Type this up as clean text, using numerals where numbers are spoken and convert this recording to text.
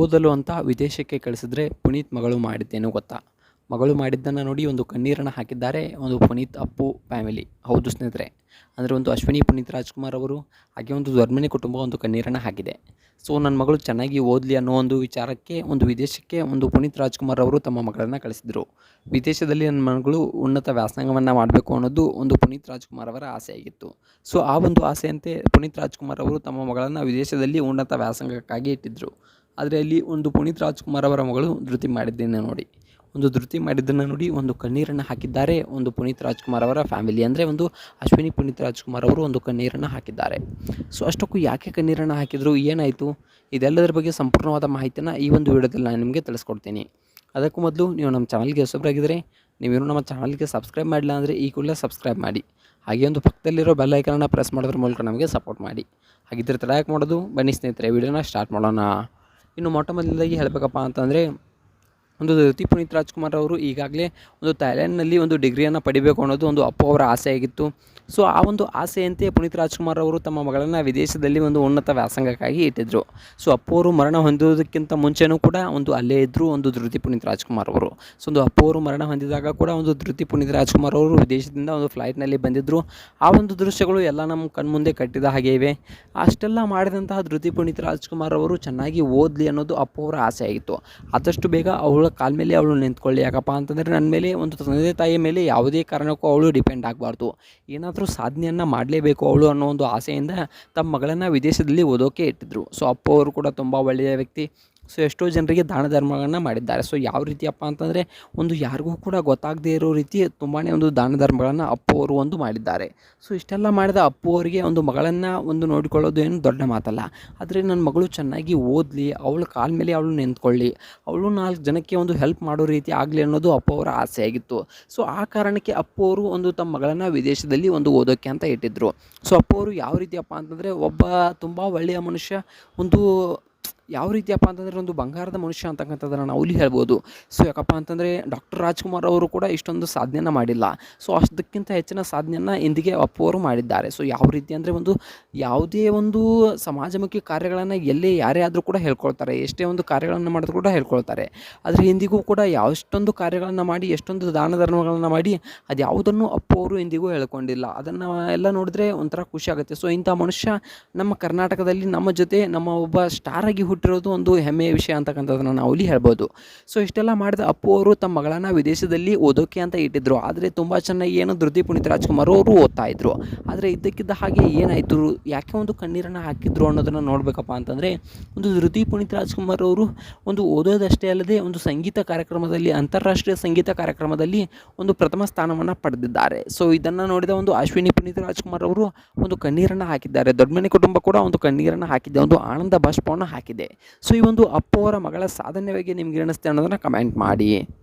ಓದಲು ಅಂತ ವಿದೇಶಕ್ಕೆ ಕಳಿಸಿದ್ರೆ ಪುನೀತ್ ಮಗಳು ಮಾಡಿದ್ದೇನು ಗೊತ್ತಾ? ಮಗಳು ಮಾಡಿದ್ದನ್ನು ನೋಡಿ ಒಂದು ಕಣ್ಣೀರನ್ನು ಹಾಕಿದ್ದಾರೆ ಒಂದು ಪುನೀತ್ ಅಪ್ಪು ಫ್ಯಾಮಿಲಿ. ಹೌದು ಸ್ನೇಹಿತರೆ, ಅಂದರೆ ಒಂದು ಅಶ್ವಿನಿ ಪುನೀತ್ ರಾಜ್ಕುಮಾರ್ ಅವರು ಹಾಗೆ ಒಂದು ದೊಡ್ಮನೆ ಕುಟುಂಬ ಒಂದು ಕಣ್ಣೀರನ್ನು ಹಾಕಿದೆ. ಸೊ ನನ್ನ ಮಗಳು ಚೆನ್ನಾಗಿ ಓದಲಿ ಅನ್ನೋ ಒಂದು ವಿಚಾರಕ್ಕೆ ಒಂದು ವಿದೇಶಕ್ಕೆ ಒಂದು ಪುನೀತ್ ರಾಜ್ಕುಮಾರ್ ಅವರು ತಮ್ಮ ಮಗಳನ್ನು ಕಳಿಸಿದರು. ವಿದೇಶದಲ್ಲಿ ನನ್ನ ಮಗಳು ಉನ್ನತ ವ್ಯಾಸಂಗವನ್ನು ಮಾಡಬೇಕು ಅನ್ನೋದು ಒಂದು ಪುನೀತ್ ರಾಜ್ಕುಮಾರ್ ಅವರ ಆಸೆಯಾಗಿತ್ತು. ಸೊ ಆ ಒಂದು ಆಸೆಯಂತೆ ಪುನೀತ್ ರಾಜ್ಕುಮಾರ್ ಅವರು ತಮ್ಮ ಮಗಳನ್ನು ವಿದೇಶದಲ್ಲಿ ಉನ್ನತ ವ್ಯಾಸಂಗಕ್ಕಾಗಿ ಇಟ್ಟಿದ್ದರು. ಆದರೆ ಅಲ್ಲಿ ಒಂದು ಪುನೀತ್ ರಾಜ್ಕುಮಾರ್ ಅವರ ಮಗಳು ಧೃತಿ ಮಾಡಿದ್ದನ್ನು ನೋಡಿ ಒಂದು ಕಣ್ಣೀರನ್ನು ಹಾಕಿದ್ದಾರೆ ಒಂದು ಪುನೀತ್ ರಾಜ್ಕುಮಾರ್ ಅವರ ಫ್ಯಾಮಿಲಿ. ಅಂದರೆ ಒಂದು ಅಶ್ವಿನಿ ಪುನೀತ್ ರಾಜ್ಕುಮಾರ್ ಅವರು ಒಂದು ಕಣ್ಣೀರನ್ನು ಹಾಕಿದ್ದಾರೆ. ಸೊ ಅಷ್ಟಕ್ಕೂ ಯಾಕೆ ಕಣ್ಣೀರನ್ನು ಹಾಕಿದರು, ಏನಾಯಿತು, ಇದೆಲ್ಲದರ ಬಗ್ಗೆ ಸಂಪೂರ್ಣವಾದ ಮಾಹಿತಿಯನ್ನು ಈ ಒಂದು ವಿಡಿಯೋದಲ್ಲಿ ನಾನು ನಿಮಗೆ ತಿಳಿಸ್ಕೊಡ್ತೀನಿ. ಅದಕ್ಕೂ ಮೊದಲು ನೀವು ನಮ್ಮ ಚಾನಲ್ಗೆ ಹೊಸಬರಾಗಿದ್ದರೆ, ನೀವೇನು ನಮ್ಮ ಚಾನಲ್ಗೆ ಸಬ್ಸ್ಕ್ರೈಬ್ ಮಾಡಿಲ್ಲ ಅಂದರೆ ಈ ಕೂಡಲೇ ಸಬ್ಸ್ಕ್ರೈಬ್ ಮಾಡಿ. ಹಾಗೆ ಒಂದು ಪಕ್ಕದಲ್ಲಿರೋ ಬೆಲ್ ಐಕನನ್ನು ಪ್ರೆಸ್ ಮಾಡೋದ್ರ ಮೂಲಕ ನಮಗೆ ಸಪೋರ್ಟ್ ಮಾಡಿ. ಹಾಗಿದ್ದರೆ ತಡ ಯಾಕೆ ಮಾಡೋದು, ಬನ್ನಿ ಸ್ನೇಹಿತರೆ ವಿಡಿಯೋನ ಸ್ಟಾರ್ಟ್ ಮಾಡೋಣ. ಇನ್ನು ಮೊಟ್ಟ ಮೊದಲದಾಗಿ ಹೇಳಬೇಕಪ್ಪ ಅಂತಂದರೆ, ಒಂದು ಧೃತಿ ಪುನೀತ್ ರಾಜ್ಕುಮಾರ್ ಅವರು ಈಗಾಗಲೇ ಒಂದು ಥೈಲ್ಯಾಂಡ್ನಲ್ಲಿ ಒಂದು ಡಿಗ್ರಿಯನ್ನು ಪಡಿಬೇಕು ಅನ್ನೋದು ಒಂದು ಅಪ್ಪು ಅವರ ಆಸೆಯಾಗಿತ್ತು. ಸೊ ಆ ಒಂದು ಆಸೆಯಂತೆ ಪುನೀತ್ ರಾಜ್ಕುಮಾರ್ ಅವರು ತಮ್ಮ ಮಗಳನ್ನು ವಿದೇಶದಲ್ಲಿ ಒಂದು ಉನ್ನತ ವ್ಯಾಸಂಗಕ್ಕಾಗಿ ಇಟ್ಟಿದ್ದರು. ಸೊ ಅಪ್ಪು ಅವರು ಮರಣ ಹೊಂದುವುದಕ್ಕಿಂತ ಮುಂಚೆನೂ ಕೂಡ ಒಂದು ಅಲ್ಲೇ ಇದ್ದರು ಒಂದು ಧೃತಿ ಪುನೀತ್ ರಾಜ್ಕುಮಾರ್ ಅವರು. ಸೊ ಒಂದು ಅಪ್ಪು ಅವರು ಮರಣ ಹೊಂದಿದಾಗ ಕೂಡ ಒಂದು ಧೃತಿ ಪುನೀತ್ ರಾಜ್ಕುಮಾರ್ ಅವರು ವಿದೇಶದಿಂದ ಒಂದು ಫ್ಲೈಟ್ನಲ್ಲಿ ಬಂದಿದ್ದರು. ಆ ಒಂದು ದೃಶ್ಯಗಳು ಎಲ್ಲ ನಮ್ಮ ಕಣ್ಮುಂದೆ ಕಟ್ಟಿದ ಹಾಗೆ ಇವೆ. ಅಷ್ಟೆಲ್ಲ ಮಾಡಿದಂತಹ ಧೃತಿ ಪುನೀತ್ ರಾಜ್ಕುಮಾರ್ ಅವರು ಚೆನ್ನಾಗಿ ಓದಲಿ ಅನ್ನೋದು ಅಪ್ಪು ಅವರ ಆಸೆಯಾಗಿತ್ತು. ಆದಷ್ಟು ಬೇಗ ಅವಳ ಕಾಲ ಮೇಲೆ ಅವಳು ನಿಂತ್ಕೊಳ್ಳಿ, ಯಾಕಪ್ಪ ಅಂತಂದರೆ ನನ್ನ ಮೇಲೆ ಒಂದು ತಂದೆ ತಾಯಿಯ ಮೇಲೆ ಯಾವುದೇ ಕಾರಣಕ್ಕೂ ಅವಳು ಡಿಪೆಂಡ್ ಆಗಬಾರ್ದು, ಏನಾದರೂ ಸಾಧನೆಯನ್ನು ಮಾಡಲೇಬೇಕು ಅವಳು ಅನ್ನೋ ಒಂದು ಆಸೆಯಿಂದ ತಮ್ಮ ಮಗಳನ್ನು ವಿದೇಶದಲ್ಲಿ ಓದೋಕ್ಕೆ ಇಟ್ಟಿದ್ದರು. ಸೊ ಅಪ್ಪು ಅವರು ಕೂಡ ತುಂಬ ಒಳ್ಳೆಯ ವ್ಯಕ್ತಿ. ಸೊ ಎಷ್ಟೋ ಜನರಿಗೆ ದಾನ ಧರ್ಮಗಳನ್ನು ಮಾಡಿದ್ದಾರೆ. ಸೊ ಯಾವ ರೀತಿಯಪ್ಪ ಅಂತಂದರೆ, ಒಂದು ಯಾರಿಗೂ ಕೂಡ ಗೊತ್ತಾಗದೇ ಇರೋ ರೀತಿ ತುಂಬಾ ಒಂದು ದಾನ ಧರ್ಮಗಳನ್ನು ಅಪ್ಪು ಅವರು ಒಂದು ಮಾಡಿದ್ದಾರೆ. ಸೊ ಇಷ್ಟೆಲ್ಲ ಮಾಡಿದ ಅಪ್ಪು ಅವರಿಗೆ ಒಂದು ಮಗಳನ್ನು ಒಂದು ನೋಡಿಕೊಳ್ಳೋದು ಏನು ದೊಡ್ಡ ಮಾತಲ್ಲ. ಆದರೆ ನನ್ನ ಮಗಳು ಚೆನ್ನಾಗಿ ಓದಲಿ, ಅವಳ ಕಾಲ ಮೇಲೆ ಅವಳು ನಿಂತ್ಕೊಳ್ಳಿ, ಅವಳು 4 ಜನಕ್ಕೆ ಒಂದು ಹೆಲ್ಪ್ ಮಾಡೋ ರೀತಿ ಆಗಲಿ ಅನ್ನೋದು ಅಪ್ಪು ಅವರ ಆಸೆಯಾಗಿತ್ತು. ಸೊ ಆ ಕಾರಣಕ್ಕೆ ಅಪ್ಪು ಅವರು ಒಂದು ತಮ್ಮ ಮಗಳನ್ನು ವಿದೇಶದಲ್ಲಿ ಒಂದು ಓದೋಕ್ಕೆ ಅಂತ ಇಟ್ಟಿದ್ದರು. ಸೊ ಅಪ್ಪು ಅವರು ಯಾವ ರೀತಿಯಪ್ಪ ಅಂತಂದರೆ, ಒಬ್ಬ ತುಂಬ ಒಳ್ಳೆಯ ಮನುಷ್ಯ, ಒಂದು ಯಾವ ರೀತಿಯಪ್ಪ ಅಂತಂದರೆ ಒಂದು ಬಂಗಾರದ ಮನುಷ್ಯ ಅಂತಕ್ಕಂಥದ್ದನ್ನು ನಾವು ಇಲ್ಲಿ ಹೇಳ್ಬೋದು. ಸೊ ಯಾಕಪ್ಪ ಅಂತಂದರೆ ಡಾಕ್ಟರ್ ರಾಜ್ಕುಮಾರ್ ಅವರು ಕೂಡ ಇಷ್ಟೊಂದು ಸಾಧನೆಯನ್ನು ಮಾಡಿಲ್ಲ. ಸೊ ಅಷ್ಟಕ್ಕಿಂತ ಹೆಚ್ಚಿನ ಸಾಧನೆಯನ್ನು ಇಂದಿಗೆ ಅಪ್ಪು ಅವರು ಮಾಡಿದ್ದಾರೆ. ಸೊ ಯಾವ ರೀತಿ ಅಂದರೆ, ಒಂದು ಯಾವುದೇ ಒಂದು ಸಮಾಜಮುಖಿ ಕಾರ್ಯಗಳನ್ನು ಎಲ್ಲೇ ಯಾರೇ ಆದರೂ ಕೂಡ ಹೇಳ್ಕೊಳ್ತಾರೆ, ಎಷ್ಟೇ ಒಂದು ಕಾರ್ಯಗಳನ್ನು ಮಾಡಿದ್ರು ಕೂಡ ಹೇಳ್ಕೊಳ್ತಾರೆ. ಆದರೆ ಇಂದಿಗೂ ಕೂಡ ಎಷ್ಟೊಂದು ಕಾರ್ಯಗಳನ್ನು ಮಾಡಿ, ಎಷ್ಟೊಂದು ದಾನ ಧರ್ಮಗಳನ್ನು ಮಾಡಿ, ಅದು ಯಾವುದನ್ನು ಅಪ್ಪು ಅವರು ಇಂದಿಗೂ ಹೇಳ್ಕೊಂಡಿಲ್ಲ. ಅದನ್ನು ಎಲ್ಲ ನೋಡಿದ್ರೆ ಒಂಥರ ಖುಷಿ ಆಗುತ್ತೆ. ಸೊ ಇಂಥ ಮನುಷ್ಯ ನಮ್ಮ ಕರ್ನಾಟಕದಲ್ಲಿ ನಮ್ಮ ಜೊತೆ ನಮ್ಮ ಒಬ್ಬ ಸ್ಟಾರ್ ಆಗಿ ಹುಟ್ಟಿರೋದು ಒಂದು ಹೆಮ್ಮೆಯ ವಿಷಯ ಅಂತಕ್ಕಂಥದ್ದನ್ನು ನಾವು ಇಲ್ಲಿ ಹೇಳ್ಬೋದು. ಸೊ ಇಷ್ಟೆಲ್ಲ ಮಾಡಿದ ಅಪ್ಪು ಅವರು ತಮ್ಮ ಮಗಳನ್ನು ವಿದೇಶದಲ್ಲಿ ಓದೋಕ್ಕೆ ಅಂತ ಇಟ್ಟಿದ್ದರು. ಆದರೆ ತುಂಬ ಚೆನ್ನಾಗಿ ಏನು ಧೃತಿ ಪುನೀತ್ ರಾಜ್ಕುಮಾರ್ ಅವರು ಓದ್ತಾ ಇದ್ದರು. ಆದರೆ ಇದ್ದಕ್ಕಿದ್ದ ಹಾಗೆ ಏನಾಯಿತು, ಯಾಕೆ ಒಂದು ಕಣ್ಣೀರನ್ನು ಹಾಕಿದ್ರು ಅನ್ನೋದನ್ನು ನೋಡಬೇಕಪ್ಪ ಅಂತಂದರೆ, ಒಂದು ಧೃತಿ ಪುನೀತ್ ರಾಜ್ಕುಮಾರ್ ಅವರು ಒಂದು ಓದೋದಷ್ಟೇ ಅಲ್ಲದೆ ಒಂದು ಸಂಗೀತ ಕಾರ್ಯಕ್ರಮದಲ್ಲಿ, ಅಂತಾರಾಷ್ಟ್ರೀಯ ಸಂಗೀತ ಕಾರ್ಯಕ್ರಮದಲ್ಲಿ ಒಂದು ಪ್ರಥಮ ಸ್ಥಾನವನ್ನು ಪಡೆದಿದ್ದಾರೆ. ಸೊ ಇದನ್ನು ನೋಡಿದ ಒಂದು ಅಶ್ವಿನಿ ಪುನೀತ್ ರಾಜ್ಕುಮಾರ್ ಅವರು ಒಂದು ಕಣ್ಣೀರನ್ನು ಹಾಕಿದ್ದಾರೆ. ದೊಡ್ಮನೆ ಕುಟುಂಬ ಕೂಡ ಒಂದು ಕಣ್ಣೀರನ್ನು ಹಾಕಿದೆ, ಒಂದು ಆನಂದ ಬಾಷ್ಪವನ್ನು ಹಾಕಿದೆ. ಸೊ ಈ ಒಂದು ಅಪ್ಪು ಅವರ ಮಗಳ ಸಾಧನೆ ಬಗ್ಗೆ ನಿಮ್ಗೆ ಏನಿಸುತ್ತೆ ಅನ್ನೋದನ್ನು ಕಮೆಂಟ್ ಮಾಡಿ.